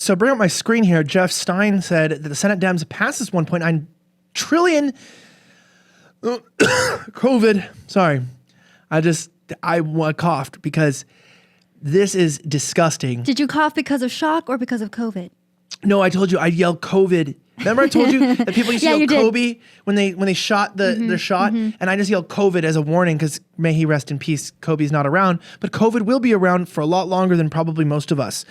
So bring up my screen here. Jeff Stein said that the Senate Dems passed this 1.9 trillion COVID. Sorry. I coughed because this is disgusting. Did you cough because of shock or because of COVID? No, I told you I yelled COVID. Remember I told you that people used to yell Kobe when they shot their shot? And I just yelled COVID as a warning because may he rest in peace. Kobe's not around, but COVID will be around for a lot longer than probably most of us.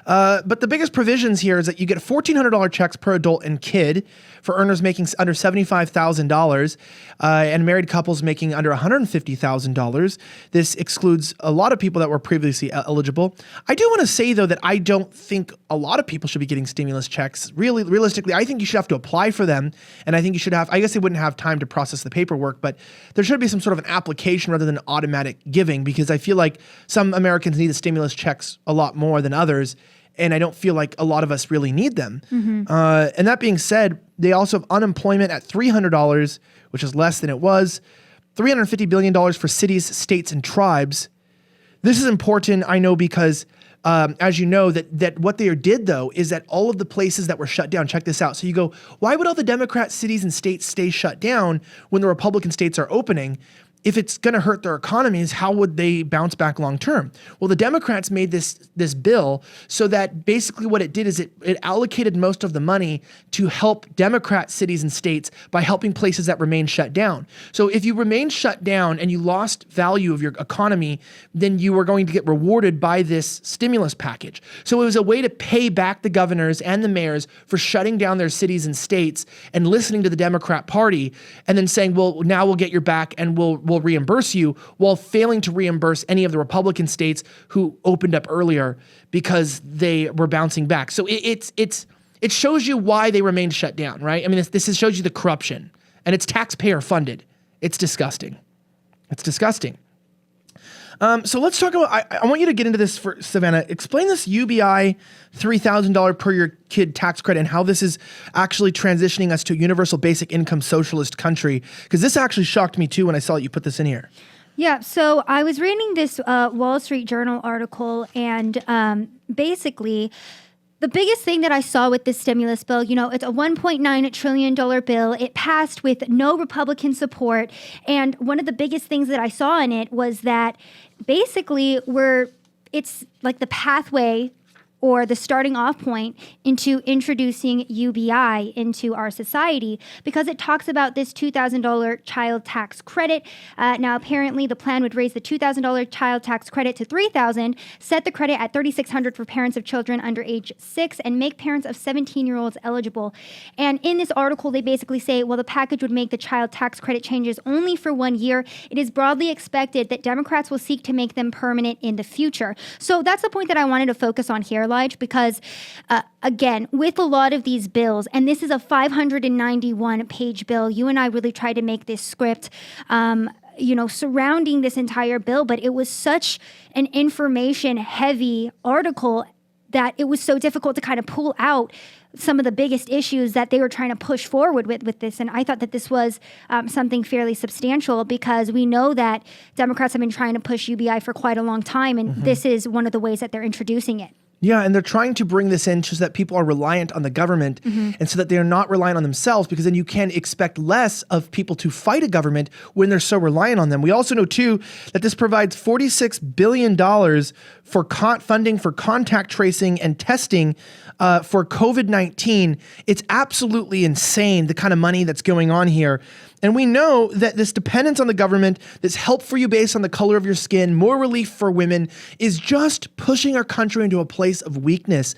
But the biggest provisions here is that you get $1,400 checks per adult and kid for earners making under $75,000 and married couples making under $150,000. This excludes a lot of people that were previously eligible. I do want to say, though, that I don't think a lot of people should be getting stimulus checks. Really, realistically, I think you should have to apply for them. And I think you should have, I guess they wouldn't have time to process the paperwork, but there should be some sort of an application rather than automatic giving, because I feel like some Americans need the stimulus checks a lot more than others. And I don't feel like a lot of us really need them. And that being said, they also have unemployment at $300, which is less than it was. $350 billion for cities, states, and tribes. This is important, I know, because as you know, that what they did, though, is that all of the places that were shut down, check this out. So you go, why would all the Democrat cities and states stay shut down when the Republican states are opening? If it's going to hurt their economies, how would they bounce back long term? Well, the Democrats made this bill so that basically what it did is it allocated most of the money to help Democrat cities and states by helping places that remain shut down. So if you remain shut down and you lost value of your economy, then you were going to get rewarded by this stimulus package. So it was a way to pay back the governors and the mayors for shutting down their cities and states and listening to the Democrat Party and then saying, well, now we'll get your back and we'll reimburse you, while failing to reimburse any of the Republican states who opened up earlier because they were bouncing back. So it shows you why they remained shut down, right? I mean, this shows you the corruption, and it's taxpayer funded. It's disgusting. It's disgusting. So let's talk about, I want you to get into this for Savannah. Explain this UBI $3,000 per year kid tax credit and how this is actually transitioning us to a universal basic income socialist country. Because this actually shocked me too when I saw that you put this in here. Yeah, so I was reading this Wall Street Journal article, and basically the biggest thing that I saw with this stimulus bill, you know, it's a $1.9 trillion bill. It passed with no Republican support. And one of the biggest things that I saw in it was that basically it's like the pathway or the starting off point into introducing UBI into our society, because it talks about this $2,000 child tax credit. Now, apparently, the plan would raise the $2,000 child tax credit to $3,000, set the credit at $3,600 for parents of children under age 6, and make parents of 17-year-olds eligible. And in this article, they basically say, well, the package would make the child tax credit changes only for 1 year. It is broadly expected that Democrats will seek to make them permanent in the future. So that's the point that I wanted to focus on here, because again, with a lot of these bills, and this is a 591-page bill, you and I really tried to make this script, surrounding this entire bill, but it was such an information-heavy article that it was so difficult to kind of pull out some of the biggest issues that they were trying to push forward with this. And I thought that this was something fairly substantial, because we know that Democrats have been trying to push UBI for quite a long time, and this is one of the ways that they're introducing it. Yeah, and they're trying to bring this in so that people are reliant on the government and so that they're not reliant on themselves, because then you can expect less of people to fight a government when they're so reliant on them. We also know, too, that this provides $46 billion for funding for contact tracing and testing for COVID-19. It's absolutely insane, the kind of money that's going on here. And we know that this dependence on the government, this help for you based on the color of your skin, more relief for women, is just pushing our country into a place of weakness.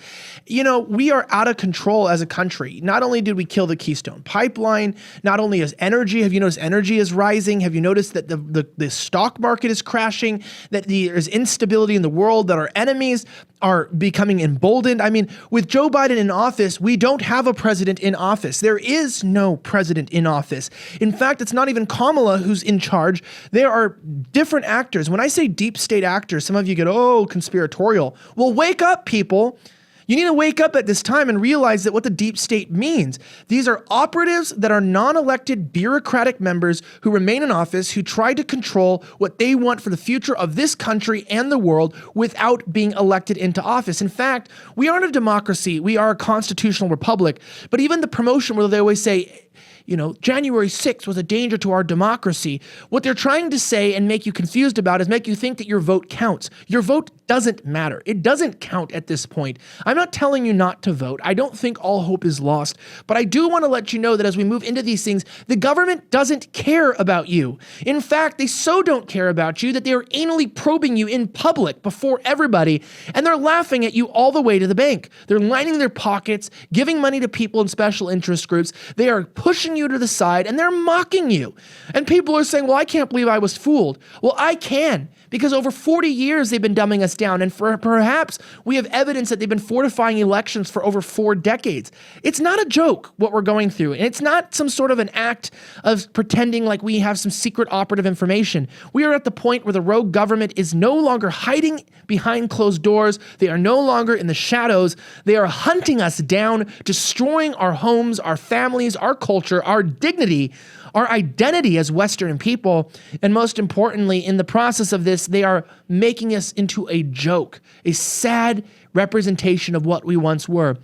You know, we are out of control as a country. Not only did we kill the Keystone Pipeline, not only is energy, have you noticed energy is rising? Have you noticed that the stock market is crashing, that there's instability in the world, that our enemies are becoming emboldened? I mean, with Joe Biden in office, we don't have a president in office. There is no president in office. In fact, it's not even Kamala who's in charge. There are different actors. When I say deep state actors, some of you get, oh, conspiratorial. Well, wake up, people. You need to wake up at this time and realize that what the deep state means. These are operatives that are non-elected bureaucratic members who remain in office, who try to control what they want for the future of this country and the world without being elected into office. In fact, we aren't a democracy. We are a constitutional republic. But even the promotion where they always say, you know, January 6th was a danger to our democracy. What they're trying to say and make you confused about is make you think that your vote counts. Your vote doesn't matter. It doesn't count at this point. I'm not telling you not to vote. I don't think all hope is lost, but I do want to let you know that as we move into these things, the government doesn't care about you. In fact, they so don't care about you that they are anally probing you in public before everybody, and they're laughing at you all the way to the bank. They're lining their pockets, giving money to people in special interest groups. They are pushing you to the side, and they're mocking you. And people are saying, well, I can't believe I was fooled. Well, I can, because over 40 years they've been dumbing us down, and perhaps we have evidence that they've been fortifying elections for over 4 decades. It's not a joke what we're going through, and it's not some sort of an act of pretending like we have some secret operative information. We are at the point where the rogue government is no longer hiding behind closed doors. They are no longer in the shadows. They are hunting us down, destroying our homes, our families, our culture, our dignity, our identity as Western people, and most importantly, in the process of this, they are making us into a joke, a sad representation of what we once were.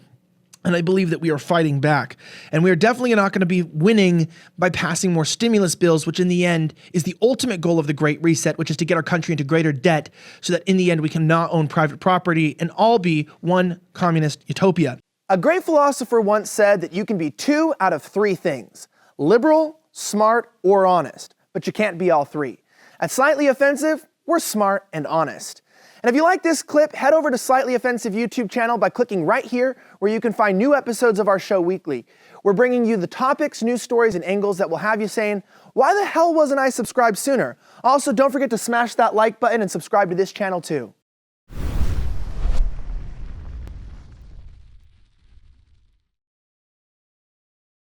And I believe that we are fighting back. And we are definitely not going to be winning by passing more stimulus bills, which in the end is the ultimate goal of the Great Reset, which is to get our country into greater debt so that in the end we can not own private property and all be one communist utopia. A great philosopher once said that you can be 2 out of 3 things: liberal, smart, or honest, but you can't be all 3. At Slightly Offensive, we're smart and honest. And if you like this clip, head over to Slightly Offensive YouTube channel by clicking right here, where you can find new episodes of our show weekly. We're bringing you the topics, news stories, and angles that will have you saying, why the hell wasn't I subscribed sooner? Also, don't forget to smash that like button and subscribe to this channel too.